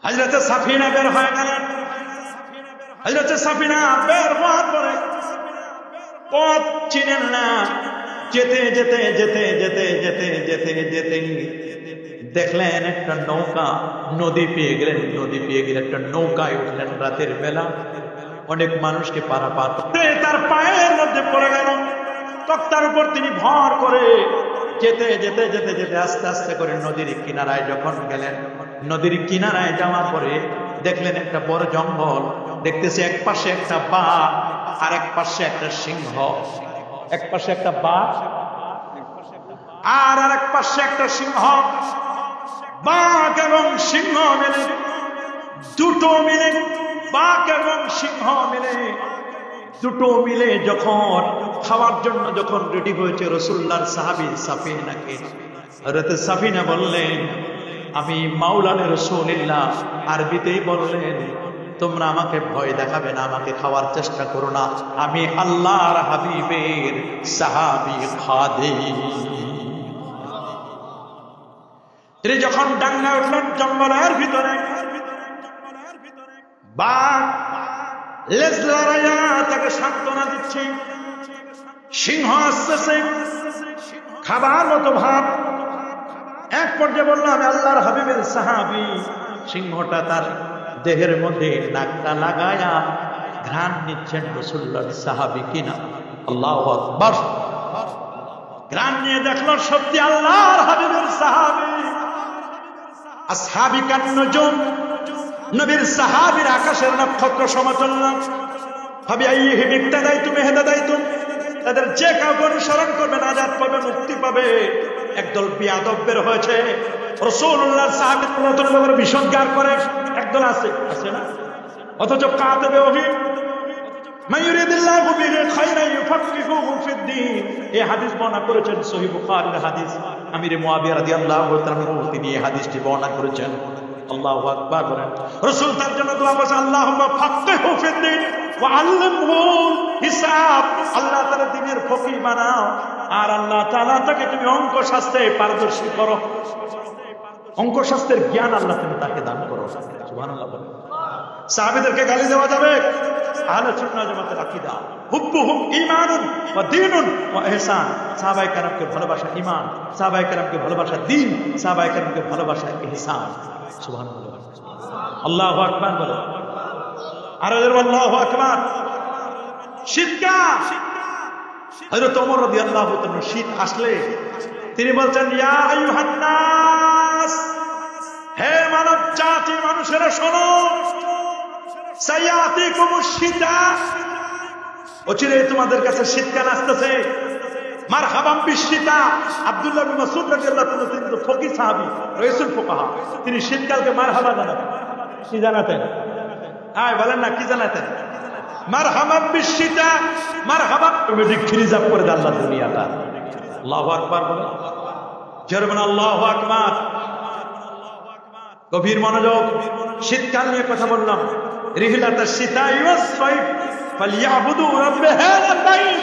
হযরত সাফিনা বের হয়ে গেলেন। হযরত সাফিনা বের হওয়ার পরে পথ চিনেন না, যেতে যেতে যেতে যেতে যেতে যেতে যেতে দেখলেন একটা নৌকা, নদী পেয়ে গেলেন। নদী পেয়ে গেলে একটা নৌকায় উঠলেন রাতের বেলা, অনেক মানুষকে পারাপার তার পায়ের মধ্যে পড়ে গেল। তক্তার উপর তিনি ভর করে যেতে যেতে যেতে যেতে আস্তে আস্তে করে নদীর কিনারায় যখন গেলেন, নদীর কিনারায় যাওয়ার পরে দেখলেন একটা বড় জঙ্গল। দেখতেছে এক পাশে একটা বাঘ আর এক পাশে একটা সিংহ। এক পাশে একটা বাঘ আর এক পাশে একটা সিংহ। বাঘ এবং সিংহ মিলে, দুটো মিলে, বাঘ এবং সিংহ মিলে, দুটো মিলে যখন খাওয়ার জন্য যখন রেডি হয়েছে রাসূলুল্লাহর সাহাবী সাফিনাকে, হযরত সাফিনা বললেন, আমি মাওলানা রাসূলুল্লাহ, আরবিতেই বললেন, তোমরা আমাকে ভয় দেখাবে না, আমাকে খাওয়ার চেষ্টা করো না, আমি আল্লাহর হাবিবের সাহাবী খাদিম। তিনি যখন ডাঙ্গা উঠলেন জঙ্গলের ভিতরে, বাঘ লেজ লড়াইয়া তাকে সান্ত্বনা দিচ্ছে, সিংহ আসতেছে খাবার মতো ভাব। এক পর্যায়ে বলল, আমি আল্লাহর হাবিবের সাহাবী। সিংহটা তার দেহের মধ্যে নাকটা লাগায়া ঘ্রাণ নিচ্ছেন রাসূলুল্লাহর সাহাবী কিনা। আল্লাহু আকবার। ঘ্রাণ নিয়ে দেখলো সত্যি আল্লাহর হাবিবের সাহাবী। আসহাবী কান নুজুম, নবীর সাহাবীর আকাশের নক্ষত্র সমতুল্য। ভাবি আইয়িহিম ইক্তাদাইতুম ইহতাদাইতুম, তাদের যে কাউকে অনুসরণ করবে নাজাত পাবে, মুক্তি পাবে। একদল বিয়াদব বের হয়েছে, রাসূলুল্লাহর সাহাবীদের বিসংজ্ঞার করে একদল আছে, আছে না? অথচ কাতেবে ওহী মান ইউরিদিল্লাহু বিহি খায়রান ইউফাক্কিহুহু ফিদ্দীন, এই হাদিস বর্ণনা করেছেন সহিহ বুখারীর হাদিস। আমির মুআবিয়া রাদিয়াল্লাহু তাআলা তিনি এই হাদিসটি বর্ণনা করেছেন। আল্লাহু আকবার বলেন। রাসূল তার জন্য দোয়া করেছেন, আল্লাহুম্মা ফাক্কিহু ফিদ্দীন ওয়া আল্লিমহু হিসাব। আল্লাহ তাআলা দ্বীনের ফকিহ বানাও, আর আল্লাহ তাআলা তাকে তুমি অঙ্ক শাস্ত্রে পারদর্শী করো। অঙ্ক শাস্ত্রের জ্ঞান আল্লাহ তুমি তাকে দান করো। সুবহানাল্লাহ বলেন। সাহাবীদেরকে গালি দেওয়া যাবে? আহলে সুন্নাহ জামাতের আকীদা। হুব্বুহুম ঈমানুন ওয়া দীনুন ওয়া ইহসান। সাহাবায়ে কেরামকে ভালোবাসা ঈমান, সাহাবায়ে কেরামকে ভালোবাসা দ্বীন, সাহাবায়ে কেরামকে ভালোবাসা ইহসান। সুবহানাল্লাহ, আল্লাহু আকবার বলে। আর আল্লাহু আকবার। শীতকাল, হযরত ওমর রাদিয়াল্লাহু তাআলা শীত আসলে তিনি বলছেন, ইয়া আইয়ুহান নাস, হে মানব জাতি, মানুষেরা শোনো, সায়াতিকুমুশ শীতা, অচিরেই তোমাদের কাছে শীতকাল আসতেছে। মারহাবাম বিশীতা। আব্দুল্লাহ বিন মাসউদ রাদিয়াল্লাহু তাআলা তিনি তো ফকিহ সাহাবী, রাইসুল ফুকাহা, তিনি শীতকালকে মারহাবা জানাতেন। কি জানাতেন? হ্যাঁ বলেন না, কি জানাতেন? মারহাবাম বিশীতা, মারহাবা। অটোমেটিক রিজার্ভ করে দেন আল্লাহ দুনিয়াটা। আল্লাহু আকবার বলেন, জোরে বলেন আল্লাহু আকবার। গভীর মনোযোগ। শীতকাল নিয়ে কথা বললাম। রিহলাতাশ শীতাই ওয়াস সাইফ ফালিয়াবুদু রাব্ব হাযাল বাইত।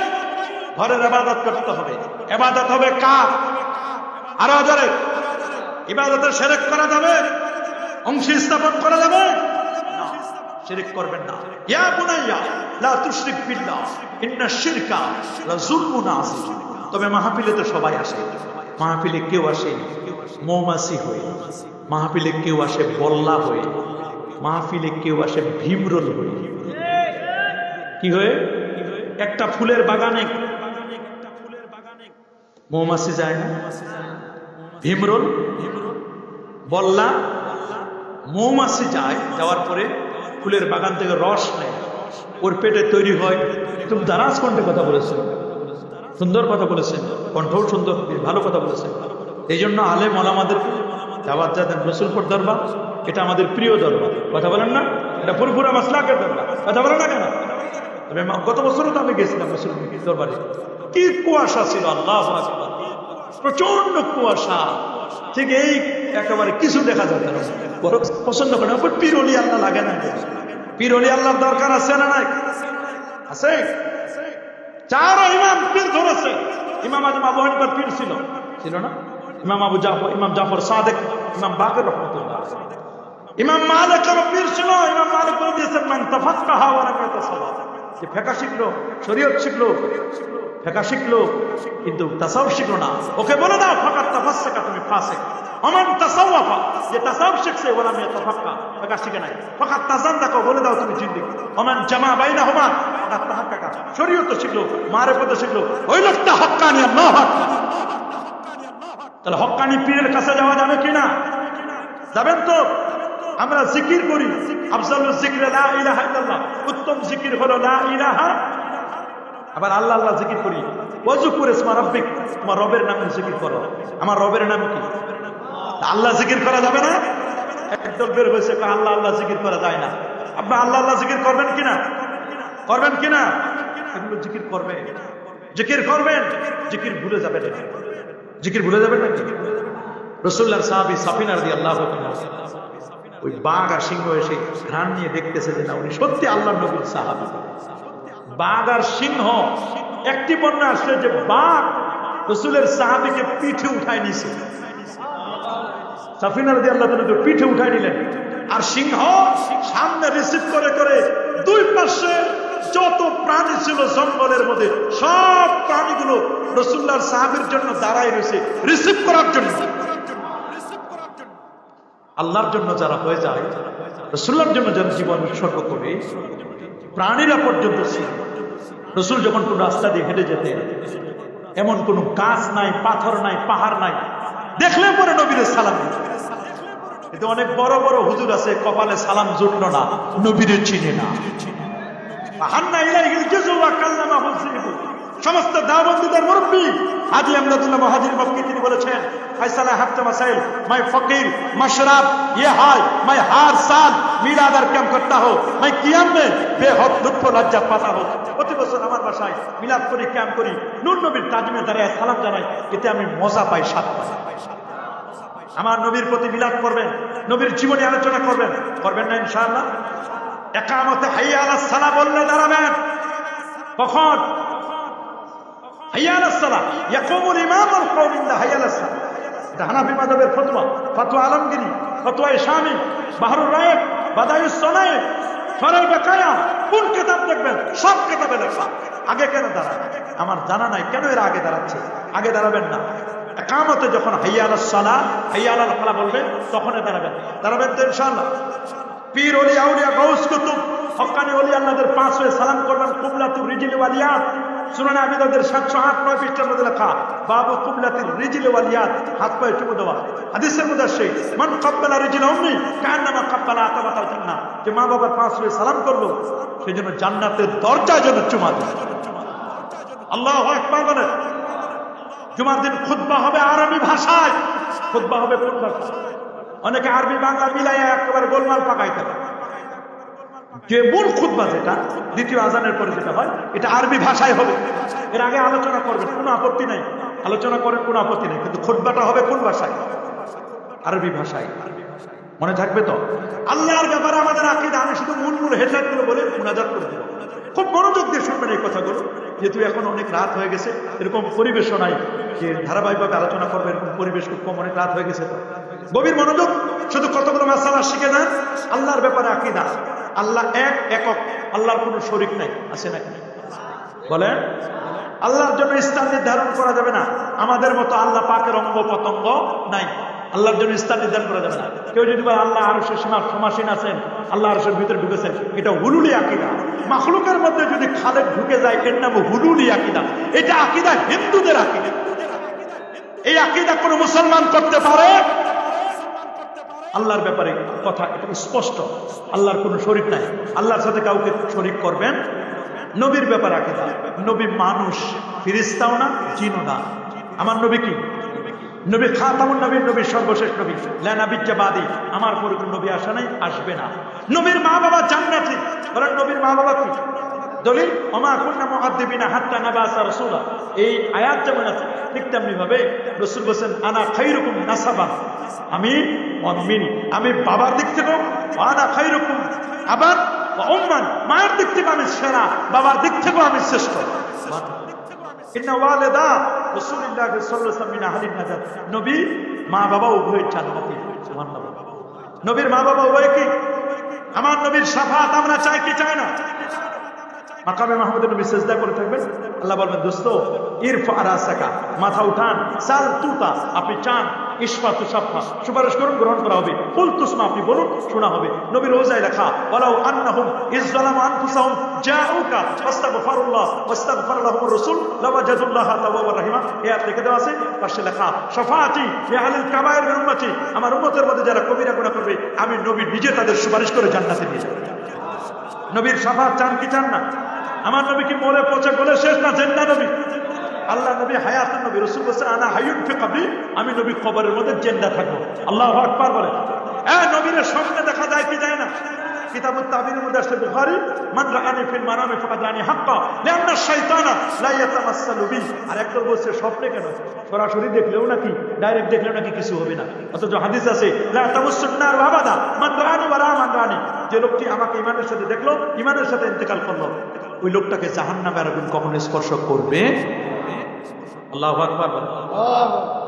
ঘরের ইবাদত করতে হবে। ইবাদত হবে কার? আরো জোরে। ইবাদতে শিরক করা যাবে? অংশ স্থাপন করা যাবে না, শিরক করবেন না। ইয়া বুনাইয়া লা তুশরিক বিল্লাহ ইন্নাশ শিরকা লা যুলমুন আযীম। তবে মাহফিলে তো সবাই আসে। মাহফিলে কেউ আসে মৌমাছি হয়ে, মাহফিলে কেউ আসে বল্লা হয়ে, মাহফিলে কেউ আসে ভীমরোল হয়ে। কি হয়ে? একটা ফুলের বাগানে মৌমাছি যায় না, ভীমরোল বল্লা মৌমাছি যায়, যাওয়ার পরে ফুলের বাগান থেকে রস নেয়, ওর পেটে তৈরি হয়। তুমি দারাজ কণ্ঠে কথা বলেছেন, সুন্দর কথা বলেছেন, কণ্ঠও সুন্দর, ভালো কথা বলেছেন। এই জন্য আলেম ওলামাদেরকে দাওয়াত দেন রসুলপুর দরবার, এটা আমাদের প্রিয় দরবার। কথা বলেন না? এটা পুরপুরা মাসলাকের দরবার। কথা বলেন না কেন? তবে গত বছরও তো আমি গেছিলাম রসুলপুর দরবারে। কি কুয়াশা ছিল, আল্লাহু আকবার, প্রচন্ড কুয়াশা। ঠিক এই একেবারে কিছু দেখা যাবে না। বড় পছন্দ করে না। পীর ওলি আল্লাহ লাগে না? পীর ওলি আল্লাহর দরকার আছে না নাই? আছে। চার ইমাম পীর ধরেছে। ইমাম আজম আবু হানিফার পীর ছিল, ছিল না? ইমাম আবু জাফর, ইমাম জাফর সাদেক, ইমাম বাকের রহমাতুল্লাহ। ইমাম মালিকের পীর ছিল। ইমাম মালিক বলে দিয়েছেন, মান তাফাক্কাহা ওয়া লাম ইয়াতাসাওয়াব। যে ফিকহ শিখলো, শরীয়ত শিখলো, ফিকহ শিখলো কিন্তু তাসাউফ শিখলো না, ওকে বলে দাও ফাকাত তাফাসসাকা, তুমি ফাসিক। ওমান তাসাওয়াফা, যে তাসাউফ শিখছে ওয়া লাম ইয়াতাফাক্কা, ফিকহ শিখে নাই, ফাকাত তাযান্দাকা, বলে দাও তুমি জিন্দেগি। ওমান জামা বাইনাহুমা ফাকাত তাহাক্কাকা, শরীয়ত শিখলো, মারিফত শিখলো, ওই লোকটা হক্কানি। আল্লাহু আকবার। তাহলে হক্কানি পীরের কাছে যাওয়া যাবে কিনা? যাবেন তো? আমরা জিকির করি, আফজালুজ যিকরি লা ইলাহা ইল্লাল্লাহ, উত্তম জিকির হলো লা ইলাহা। আবার আল্লাহ আল্লাহ জিকির করি, ওয়াজকুর ইসমা রাব্বিক, তোমার রবের নামে জিকির করো। আমার রবের নাম কি? আল্লাহ জিকির করা যাবে না? একদল বের হয়েছে আল্লাহ আল্লাহ জিকির করা যায় না। আপনি আল্লাহ আল্লাহ জিকির করবেন কিনা? করবেন কিনা? এগুলো জিকির করবে, জিকির করবেন, জিকির ভুলে যাবেন না। জিকির ভুলে যাবেন নাকি? রাসূলুল্লাহর সাহাবী সাফিনা রাদিয়াল্লাহু তাআলা, ওই বাঘ আর সিংহ এসে ঘ্রাণ নিয়ে দেখতেছে যে না উনি সত্যি আল্লাহর নবীর সাহাবী। বাঘ আর সিংহ একটি বর্ণনা আসছে যে বাঘ রাসূলের সাহাবীকে পিঠে উঠায় নিয়েছে। সাফিনা রাদিয়াল্লাহু তাআলা পিঠে উঠায় নিলেন, আর সিংহ সামনে রিসিভ করে করে দুই পাশে যত প্রাণী ছিল জঙ্গলের মধ্যে সব প্রাণীগুলো রাসূলুল্লাহর সাহাবীর জন্য দাঁড়ায় রয়েছে রিসিভ করার জন্য। আল্লাহর জন্য যারা হয়ে যায়, রাসূলুল্লাহর জন্য যারা জীবন উৎসর্গ করে, প্রাণীরা পর্যন্ত ছিল। রাসূল যখন কোন রাস্তা দিয়ে হেঁটে যেতেন, এমন কোন গাছ নাই, পাথর নাই, পাহাড় নাই, দেখলে পরে নবীর সালাম দিত। কিন্তু অনেক বড় বড় হুজুর আছে, কপালে সালাম জুটলো না, নবীর চিনে না। সমস্ত দাওবন্দীদের মুরব্বী হাজী আমদাদুল্লাহ মুহাজির মক্কি তিনি বলেছেন, ফায়সালা হাফতে মাসাইল मैं फकीर मशराब ये हाय मैं हर साल मिलाद और कैंप करता हूं, मैं कियाम में बेहद लुत्फ लज्जा पाता हूं। প্রতি বছর আমার বাসায় মিলাদ করি, ক্যাম্প করি, নূর নবীর তাজমে দাঁড়িয়ে সালাম জানাই, এতে আমি মজা পাই, স্বাদ পাই। আমার নবীর প্রতি মিলাদ করবেন, নবীর জীবনী আলোচনা করবেন, করবেন না ইনশাআল্লাহ? ইকামতে হাইয়া আলাস সালাহ বললে দাঁড়াবেন। কখন? হাইয়া আলাস সালাহ, ইয়াকুমুল ইমাম ওয়াল কওম ইনদা হাইয়া আলাস সালাহ। এটা হানাফি মাযহাবের ফতোয়া, ফতোয়া আলমগীরি, ফতোয়া শামী, বাহরুর রায়েক, বাদায়ুস সানায়ে, ফারাল বাকায়া, কোন কিতাব দেখবেন নামে লেখা। আগে কেন দাঁড়ায় আমার জানা নাই, কেন এরা আগে দাঁড়াচ্ছে? আগে দাঁড়াবেন না। একামতে যখন হাইয়া আলাস সালাহ হাইয়া আলাল ফালাহ বলবে তখনই দাঁড়াবেন। দাঁড়াবেন তো ইনশাআল্লাহ। পীর ওলি আউলিয়া গাউস কুতুব হক্কানি ওলি আল্লাহদের পাঁচ হয়ে সালাম করবেন। কুবলাতুর রিজিল ওয়ালিয়াত সুনানে আবি দাউদের 708 পৃষ্ঠার মধ্যে লেখা বাবু কুবলাতুর রিজিল ওয়ালিয়াত, হাত পায়ে চুমু দেওয়া। হাদিসের মধ্যে আসে মান কাব্বালা রিজিল উম্মি কান্নামা কাব্বালা আতাবাতাল জান্নাহ, যে মা বাবার পাঁচ হয়ে সালাম করলো সেই জন্য জান্নাতের দরজায় যেন চুমা দেয়। আল্লাহু আকবার বলেন। জুমার দিন খুতবা হবে আরবি ভাষায়। খুতবা হবে কোন ভাষায়? অনেকে আরবি বাংলা মিলাইয়া একেবারে গোলমাল পাকাইতে পারে। যে মূল খুতবা যেটা দ্বিতীয় আজানের পরে যেটা হয় এটা আরবি ভাষায় হবে। এর আগে আলোচনা করবেন, কোনো আপত্তি নাই, আলোচনা করেন, কোনো আপত্তি নেই, কিন্তু খুতবাটা হবে কোন ভাষায়? আরবি ভাষায়। মনে থাকবে তো? আল্লাহর ব্যাপারে আমাদের আকীদা, আমি শুধু মূল হেডলাইন গুলো বলে মুনাজাত করে দেব। খুব মনোযোগ দিয়ে শুনবেন এই কথাগুলো, যেহেতু এখন অনেক রাত হয়ে গেছে, এরকম পরিবেশও নাই যে ধারাবাহিকভাবে আলোচনা করবে, এরকম পরিবেশ খুব কম, অনেক রাত হয়ে গেছে। তো গভীর মনোযোগ, শুধু কতগুলো মাসালা শিখে না। আল্লাহর ব্যাপারে আকীদা, আল্লাহ এক, একক, আল্লাহর কোনো শরীক নাই, আছে নাকি? বলেন। আল্লাহর জন্য স্থান নির্ধারণ করা যাবে না। আমাদের মতো আল্লাহ পাকের অঙ্গ পতঙ্গ নাই, আল্লাহর জন্য স্থান নির্ধারণ করা যাবে না। কেউ যদি বলে আল্লাহ আরশের সমাসীন আছেন, আল্লাহ আরশের ভিতরে ঢুকেছেন, এটা হুলুলি আকীদা। মাখলুকের মধ্যে যদি খালেক ঢুকে যায় এর নাম হুলুলি আকীদা। এটা আকীদা হিন্দুদের আকীদা। এই আকীদা কোন মুসলমান করতে পারে? আল্লাহর ব্যাপারে কথা এটা স্পষ্ট, আল্লাহর কোনো শরীক নাই, আল্লাহর সাথে কাউকে শরীক করবেন। নবীর ব্যাপারে আকীদা, নবী মানুষ, ফেরেশতাও না, জিনও না। আমার নবী কি? নবী খাতামুন নবী, নবীর সর্বশেষ নবী। লা নাবিয়্যা বাদি, আমার পরে কোনো নবী আসা নাই, আসবে না। নবীর মা বাবা জান্নাতি। বলেন নবীর মা বাবা কি? দলিল ওমা কুননা মুআদ্দিবিনা হাত্তা নাবাসা রাসূলা। এই আয়াত যেমন আছে ঠিক তেমনি ভাবে রাসূল বলেন আনা খায়রুকুম নাসাবা, আমি বাবার দিক থেকে, আনা খায়রুকুম আবান ওয়া উম্মান, মায়ের দিক থেকে আমি সেরা, বাবার দিক থেকেও আমি শ্রেষ্ঠ। ইন্না ওয়ালিদা রাসূলুল্লাহ সাল্লাল্লাহু আলাইহি ওয়াসাল্লাম মিন আহলিন নাজাত। নবী মা বাবা উভয় জান্নাতি। সুবহানাল্লাহ। নবীর মা বাবা উভয় কি? আমার নবীর শাফাত আমরা চাই কি চাই না? মাকামে মাহমুদের নবী সিজদা করে থাকবেন, আল্লাহ বলবেন দোস্ত ইরফা রাসাকা, মাথা উঠান, সাল তুতা, আপনি চান, ইশফা তুশাফা, সুপারিশ করুন, গ্রহণ করা হবে, কুল তুসমা, আপনি বলুন, শোনা হবে। নবীর রোজায় লেখা ওয়ালাউ আন্নাহুম ইযলামু আনফুসাহুম জাউকা ফাস্তাগফিরুল্লাহ ওয়াস্তাগফার লাহুমুর রাসূল লাওয়াজাদুল্লাহ তাওয়াবার রহিমা। এই আয়াত লিখে দেওয়া আছে, পাশে লেখা শাফাআতি ফি আহলিল কাবায়ের মিন উম্মতি, আমার উম্মতের মধ্যে যারা কবিরা গুনাহ করবে আমি নবী নিজে তাদের সুপারিশ করে জান্নাতে নিয়ে যাব। নবীর শাফাআত চান কি চান না? আমার নবী কি মরে পচে গলে শেষ না জিন্দা নবী? আল্লাহ নবী হায়াতুন নবী। রাসূল বলেছেন আনা হাইয়ুন ফি কবরি, আমি নবী কবরের মধ্যে জিন্দা থাকবো। আল্লাহু আকবার বলে। নবীর স্বপ্নে দেখা যায় কি যায় না? কিতাবুত তাবিরের মধ্যে আসছে বুখারী মান রাআনি ফিল মানামি ফাকাদ রাআনি হাক্কা লিআন্না শাইতানা লা ইয়াতামাসসালু বি। আর একদল বলছে স্বপ্নে কেন, সরাসরি দেখলেও নাকি, ডাইরেক্ট দেখলেও নাকি কিছু হবে না। অথচ হাদিস আছে লা তামাসসুন নার আবাদা মান রাআনি ওয়া রাআ মান রাআনি, যে লোকটি আমাকে ঈমানের সাথে দেখলো, ঈমানের সাথে ইন্তেকাল করলো, ওই লোকটাকে জাহান্নামের আগুন কখনো স্পর্শ করবে। আল্লাহু আকবার বলেন।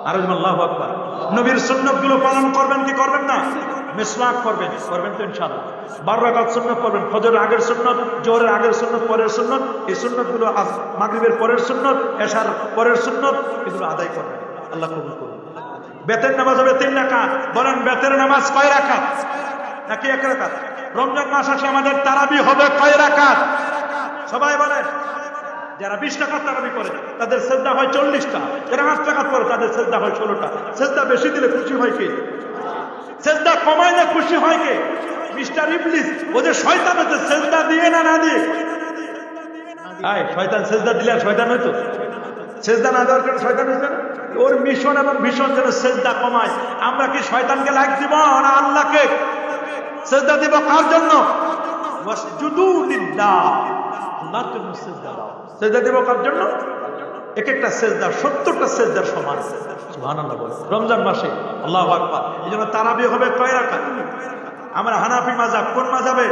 আরো যেমন আল্লাহু আকবার। নবীর সুন্নাত গুলো পালন করবেন কি করবেন না? মিসওয়াক করবেন, করবেন তো ইনশাআল্লাহ। 12 রাকাত সুন্নাত করবেন, ফজরের আগের সুন্নাত, জোহরের আগের সুন্নাত, পরের সুন্নাত। এই সুন্নাত গুলো মাগরিবের পরের সুন্নাত, এশার পরের সুন্নাত, এগুলো আদায় করবেন। আল্লাহ কবুল করুন। বেতের নামাজ হবে 3 রাকাত। বলেন বেতের নামাজ কয় রাকাত? নাকি 1 রাকাত? রমজান মাস আসে আমাদের তারাবি হবে কয় রাকাত? সবাই বলেন। যারা 20 রাকাত তারাবি করে তাদের সিজদা হয় 40টা, যারা 8 রাকাত করে তাদের সিজদা হয় 16টা। সিজদা বেশি দিলে খুশি হয় কে? সিজদা কমাইলে খুশি হয় কে? মিস্টার ইবলিস। ও যে শয়তান হচ্ছে, সিজদা দিয়ে না দিয়ে? শয়তান সিজদা দিলে আর শয়তান হইতো? সিজদা না দেওয়ার কারণে শয়তান হইতো না? ওর মিশন এবং ভীষণ যেন সিজদা কমায়। আমরা কি শয়তানকে লাইক দিব না আল্লাহকে? সিজদা দিব কার জন্য? ওয়াসজুদু লিল্লাহ, আল্লাহর জন্য সিজদা দাও। সিজদা দিব কার জন্য? এক একটা সিজদা 70টা সিজদার সমান। সুবহানাল্লাহ বলে। রমজান মাসে আল্লাহু আকবার। এইজন্য তারাবি হবে কয় রাকাত? আমরা হানাফি মাযহাব, কোন মাযহাবে?